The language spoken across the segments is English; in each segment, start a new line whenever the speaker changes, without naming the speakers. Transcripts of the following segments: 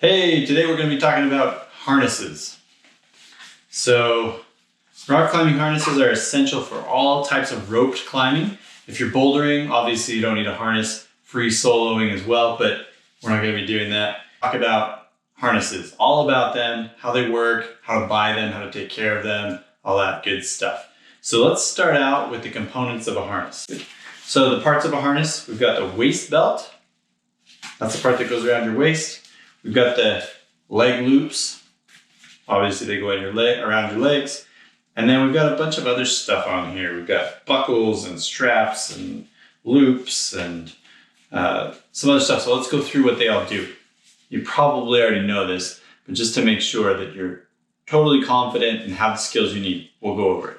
Hey, today we're going to be talking about harnesses. So, rock climbing harnesses are essential for all types of roped climbing. If you're bouldering, obviously you don't need a harness. Free soloing as well, but we're not going to be doing that. Talk about harnesses, all about them, how they work, how to buy them, how to take care of them, all that good stuff. So let's start out with the components of a harness. So the parts of a harness, we've got the waist belt. That's the part that goes around your waist. We've got the leg loops. Obviously they go in around your legs. And then we've got a bunch of other stuff on here. We've got buckles and straps and loops and some other stuff. So let's go through what they all do. You probably already know this, but just to make sure that you're totally confident and have the skills you need, we'll go over it.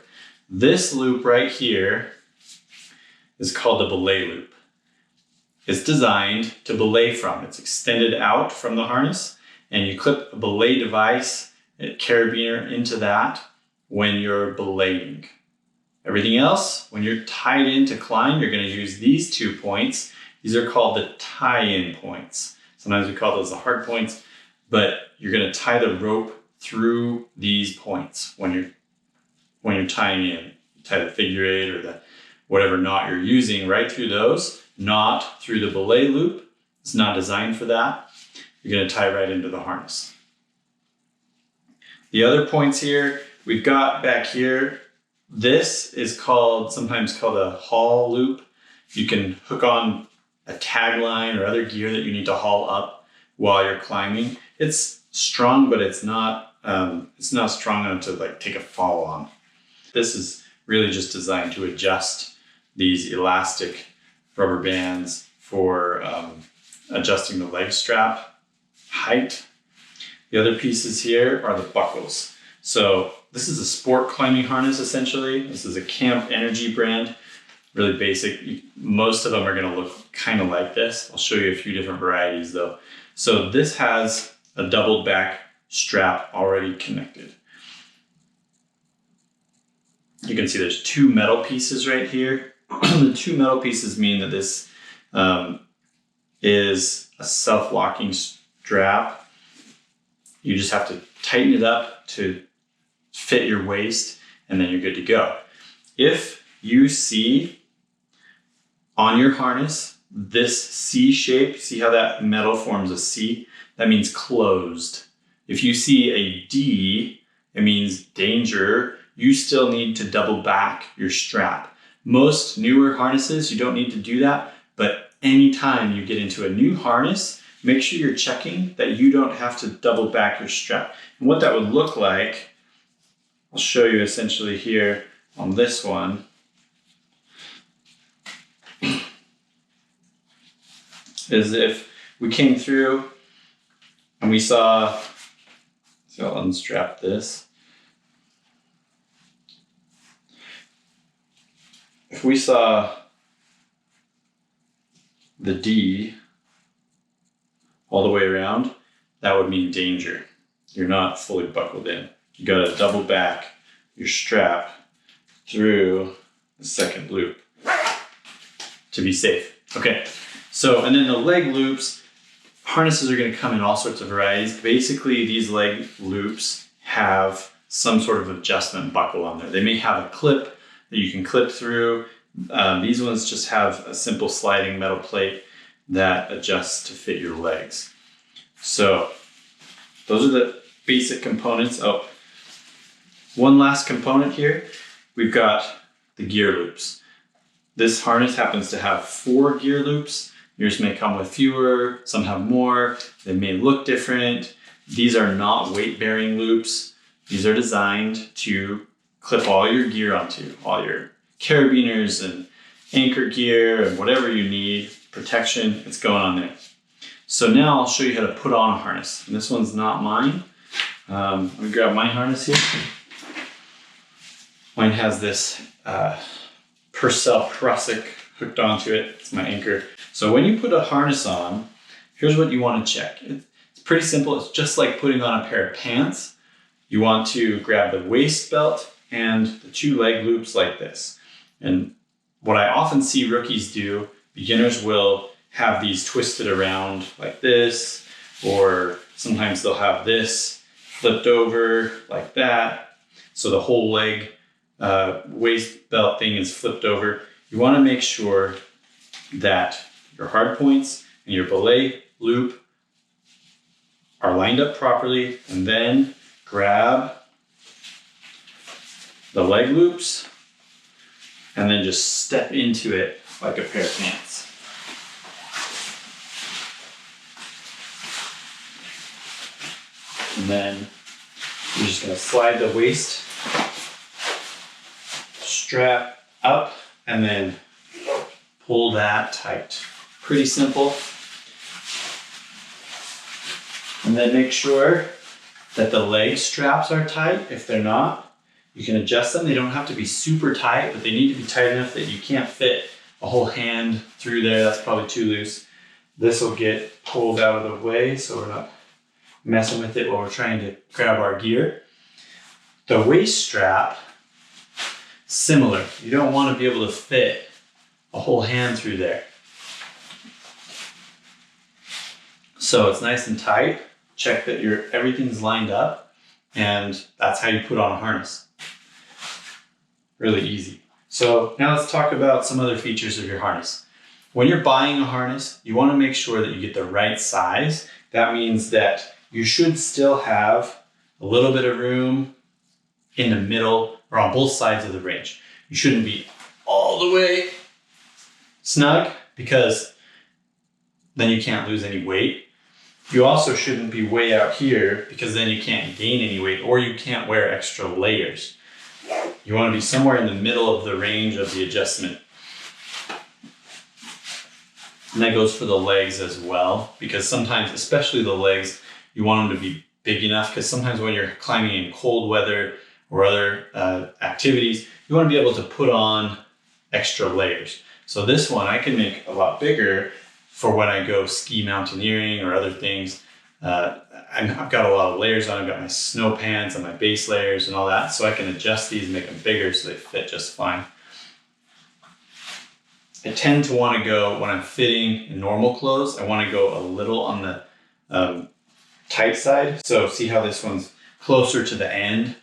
This loop right here is called the belay loop. It's designed to belay from. It's extended out from the harness, and you clip a belay device, a carabiner into that when you're belaying. Everything else, when you're tied in to climb, you're going to use these 2 points. These are called the tie-in points. Sometimes we call those the hard points, but you're going to tie the rope through these points when you're tying in. You tie the figure eight or the whatever knot you're using right through those, not through the belay loop. It's not designed for that. You're going to tie right into the harness. The other points here, we've got back here, this is sometimes called a haul loop. You can hook on a tagline or other gear that you need to haul up while you're climbing. It's strong, but it's not strong enough to take a fall on. This is really just designed to adjust these elastic rubber bands for adjusting the leg strap height. The other pieces here are the buckles. So this is a sport climbing harness essentially. This is a Camp Energy brand, really basic. Most of them are going to look kind of like this. I'll show you a few different varieties though. So this has a double back strap already connected. You can see there's 2 metal pieces right here. The 2 metal pieces mean that this is a self-locking strap. You just have to tighten it up to fit your waist and then you're good to go. If you see on your harness this C shape, see how that metal forms a C? That means closed. If you see a D, it means danger. You still need to double back your strap. Most newer harnesses, you don't need to do that, but anytime you get into a new harness, make sure you're checking that you don't have to double back your strap. And what that would look like, I'll show you essentially here on this one, is if we came through and we saw, so I'll unstrap this. If we saw the D all the way around, that would mean danger. You're not fully buckled in. You got to double back your strap through the second loop to be safe. Okay, so and then the leg loops, harnesses are going to come in all sorts of varieties. Basically, these leg loops have some sort of adjustment buckle on there. They may have a clip that you can clip through. These ones just have a simple sliding metal plate that adjusts to fit your legs. So those are the basic components. Oh, one last component here. We've got the gear loops. This harness happens to have 4 gear loops. Yours may come with fewer, some have more. They may look different. These are not weight-bearing loops. These are designed to clip all your gear onto, all your carabiners and anchor gear and whatever you need, protection, it's going on there. So now I'll show you how to put on a harness. And this one's not mine. Let me grab my harness here. Mine has this Purcell Prusik hooked onto it. It's my anchor. So when you put a harness on, here's what you want to check. It's pretty simple. It's just like putting on a pair of pants. You want to grab the waist belt and the 2 leg loops like this. And what I often see rookies do, beginners will have these twisted around like this, or Sometimes they'll have this flipped over like that. So the whole leg waist belt thing is flipped over. You want to make sure that your hard points and your belay loop are lined up properly, and then grab the leg loops and then just step into it like a pair of pants. And then you're just going to slide the waist strap up and then pull that tight. Pretty simple. And then make sure that the leg straps are tight. If they're not, you can adjust them. They don't have to be super tight, but they need to be tight enough that you can't fit a whole hand through there. That's probably too loose. This will get pulled out of the way so we're not messing with it while we're trying to grab our gear. The waist strap, similar. You don't want to be able to fit a whole hand through there. So it's nice and tight. Check that everything's lined up, and that's how you put on a harness. Really easy. So now let's talk about some other features of your harness. When you're buying a harness, you want to make sure that you get the right size. That means that you should still have a little bit of room in the middle or on both sides of the range. You shouldn't be all the way snug, because then you can't lose any weight. You also shouldn't be way out here, because then you can't gain any weight or you can't wear extra layers. You want to be somewhere in the middle of the range of the adjustment. And that goes for the legs as well, because sometimes, especially the legs, you want them to be big enough, because sometimes when you're climbing in cold weather or other activities, you want to be able to put on extra layers. So this one I can make a lot bigger for when I go ski mountaineering or other things. I've got a lot of layers on. I've got my snow pants and my base layers and all that, so I can adjust these and make them bigger so they fit just fine. I tend to want to go, when I'm fitting in normal clothes, I want to go a little on the tight side. So see how this one's closer to the end?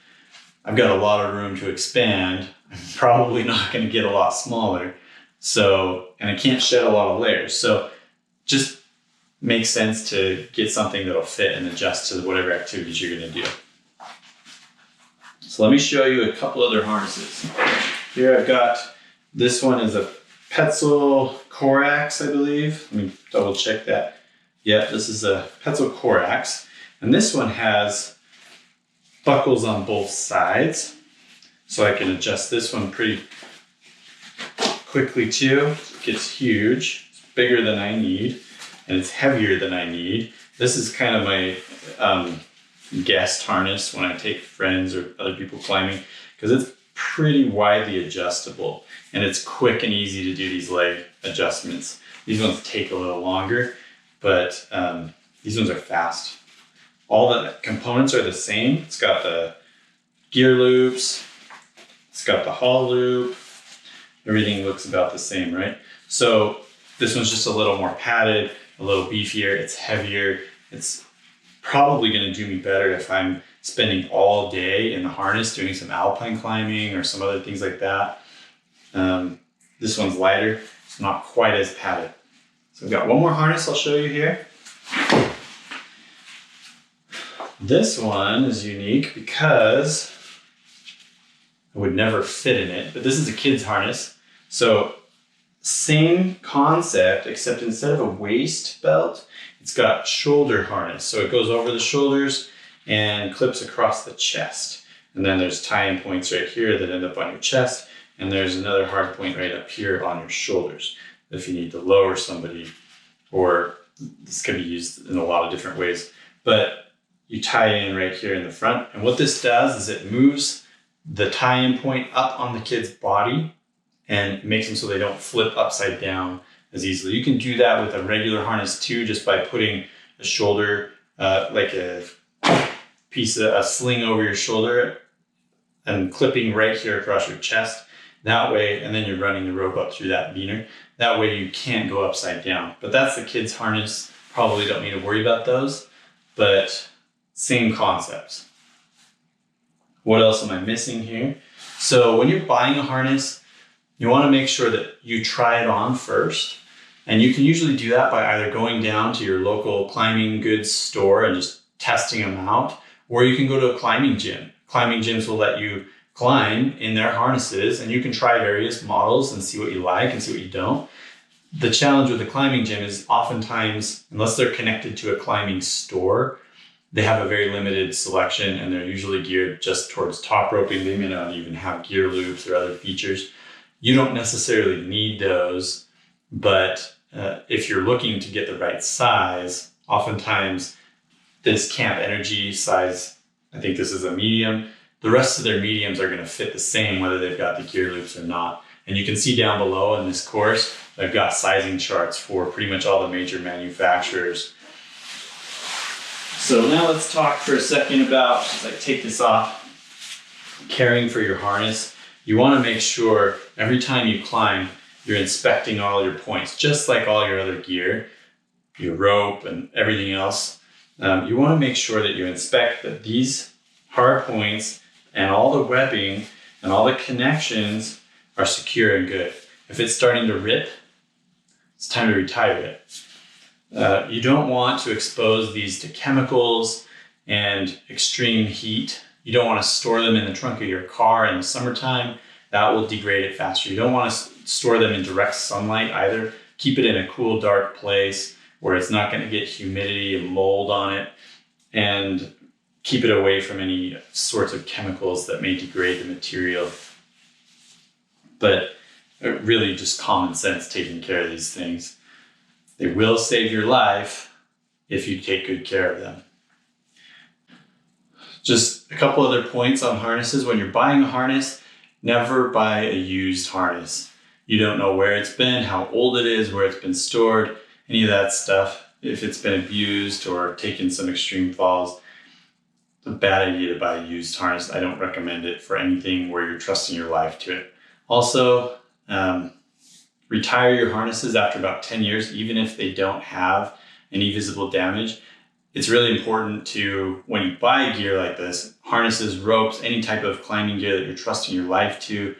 I've got a lot of room to expand. I'm probably not going to get a lot smaller. So, and I can't shed a lot of layers. So just makes sense to get something that'll fit and adjust to whatever activities you're going to do. So let me show you a couple other harnesses. Here I've got, this one is a Petzl Corax, I believe. Let me double check that. Yeah, this is a Petzl Corax. And this one has buckles on both sides. So I can adjust this one pretty quickly too. It gets huge. It's bigger than I need, and it's heavier than I need. This is kind of my guest harness when I take friends or other people climbing, because it's pretty widely adjustable and it's quick and easy to do these leg adjustments. These ones take a little longer, but these ones are fast. All the components are the same. It's got the gear loops, it's got the haul loop, everything looks about the same, right? So this one's just a little more padded, a little beefier, it's heavier. It's probably gonna do me better if I'm spending all day in the harness doing some alpine climbing or some other things like that. This one's lighter, it's not quite as padded. So I've got one more harness I'll show you here. This one is unique because I would never fit in it, but this is a kid's harness. So same concept, except instead of a waist belt, it's got shoulder harness. So it goes over the shoulders and clips across the chest. And then there's tie-in points right here that end up on your chest. And there's another hard point right up here on your shoulders if you need to lower somebody, or this can be used in a lot of different ways. But you tie in right here in the front. And what this does is it moves the tie-in point up on the kid's body and makes them so they don't flip upside down as easily. You can do that with a regular harness too, just by putting a shoulder, like a piece of a sling over your shoulder and clipping right here across your chest. That way, and then you're running the rope up through that beaner. That way you can't go upside down. But that's the kid's harness. Probably don't need to worry about those. but same concepts. What else am I missing here? So when you're buying a harness, you want to make sure that you try it on first. And you can usually do that by either going down to your local climbing goods store and just testing them out, or you can go to a climbing gym. Climbing gyms will let you climb in their harnesses, and you can try various models and see what you like and see what you don't. The challenge with the climbing gym is oftentimes, unless they're connected to a climbing store, they have a very limited selection, and they're usually geared just towards top roping. They may not even have gear loops or other features. You don't necessarily need those, but if you're looking to get the right size, oftentimes this Camp Energy size, I think this is a medium, the rest of their mediums are going to fit the same whether they've got the gear loops or not. And you can see down below in this course, I've got sizing charts for pretty much all the major manufacturers. So now let's talk for a second about, as I take this off, caring for your harness. You want to make sure every time you climb, you're inspecting all your points, just like all your other gear, your rope and everything else. You want to make sure that you inspect that these hard points and all the webbing and all the connections are secure and good. If it's starting to rip, it's time to retire it. You don't want to expose these to chemicals and extreme heat. You don't want to store them in the trunk of your car in the summertime. That will degrade it faster. You don't want to store them in direct sunlight either. Keep it in a cool, dark place where it's not going to get humidity and mold on it, and keep it away from any sorts of chemicals that may degrade the material. But really just common sense taking care of these things. They will save your life if you take good care of them. Just a couple other points on harnesses. When you're buying a harness, never buy a used harness. You don't know where it's been, how old it is, where it's been stored, any of that stuff. If it's been abused or taken some extreme falls, it's a bad idea to buy a used harness. I don't recommend it for anything where you're trusting your life to it. Also, retire your harnesses after about 10 years, even if they don't have any visible damage. It's really important to, when you buy gear like this, harnesses, ropes, any type of climbing gear that you're trusting your life to,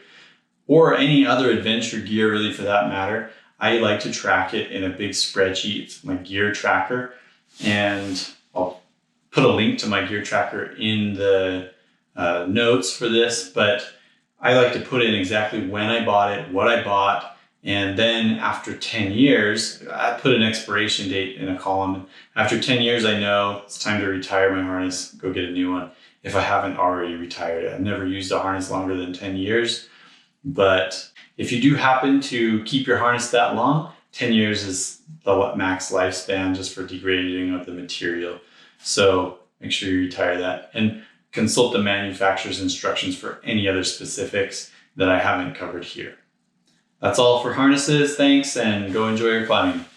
or any other adventure gear really for that matter, I like to track it in a big spreadsheet. It's my gear tracker, and I'll put a link to my gear tracker in the notes for this, but I like to put in exactly when I bought it, what I bought, and then after 10 years, I put an expiration date in a column. After 10 years, I know it's time to retire my harness, go get a new one, if I haven't already retired it. I've never used a harness longer than 10 years, but if you do happen to keep your harness that long, 10 years is the max lifespan just for degrading of the material. So make sure you retire that and consult the manufacturer's instructions for any other specifics that I haven't covered here. That's all for harnesses. Thanks, and go enjoy your climbing.